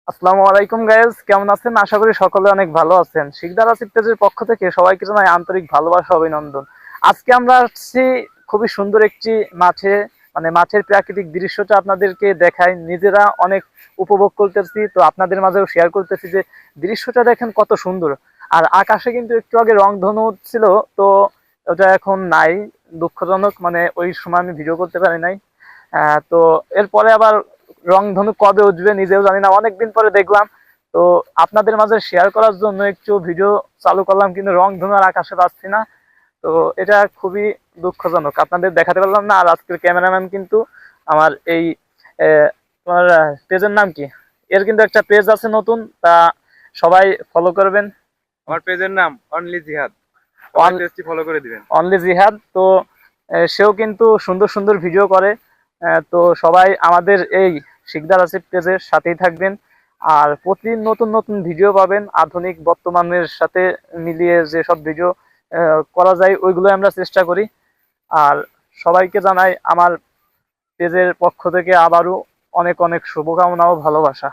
আসসালামু আলাইকুম গাইজ, কেমন আছেন? আশা করি সকলে অনেক ভালো আছেন। শিকদার আসিফ পেজের পক্ষ থেকে সবাইকে জানাই আন্তরিক ভালোবাসা, অভিনন্দন। আজকে আমরা আসছি খুবই সুন্দর একটি মাঠে, মানে মাঠের প্রাকৃতিক দৃশ্যটা আপনাদেরকে দেখাই, নিজেরা অনেক উপভোগ করতেছি, তো আপনাদের মাঝেও শেয়ার করতেছি যে দৃশ্যটা দেখেন কত সুন্দর। আর আকাশে কিন্তু একটু আগে রংধনু ছিল, তো ওটা এখন নাই, দুঃখজনক, মানে ওই সময় আমি ভিডিও করতে পারি নাই। তো এরপরে আবার রংধনু কবে উঠবে নিজেও জানি না, অনেকদিন পরে দেখলাম। তো আপনাদের মাঝে শেয়ার করার জন্য একটু ভিডিও চালু করলাম, কিন্তু রংধনু আর আকাশে পাচ্ছি না। তো এটা খুবই দুঃখজনক, আপনাদের দেখাতে পারলাম না। আর আজকের ক্যামেরাম্যান কিন্তু আমার এই তোমার পেজের নাম কি? এর কিন্তু একটা পেজ আছে নতুন, তা সবাই ফলো করবেন। আমার পেজের নাম অনলি জিহাদ। সবাই পেজটি ফলো করে দিবেন। অনলি জিহাদ। তো সেও কিন্তু সুন্দর সুন্দর ভিডিও করে। তো সবাই আমাদের এই শিকদার আসিফ পেজের সাথেই থাকবেন। আর প্রতিদিন নতুন নতুন ভিডিও পাবেন, আধুনিক বর্তমানের সাথে মিলিয়ে যেসব ভিডিও করা যায় ওইগুলো আমরা চেষ্টা করি। আর সবাইকে জানাই আমার পেজের পক্ষ থেকে আবারও অনেক অনেক শুভকামনা ও ভালোবাসা।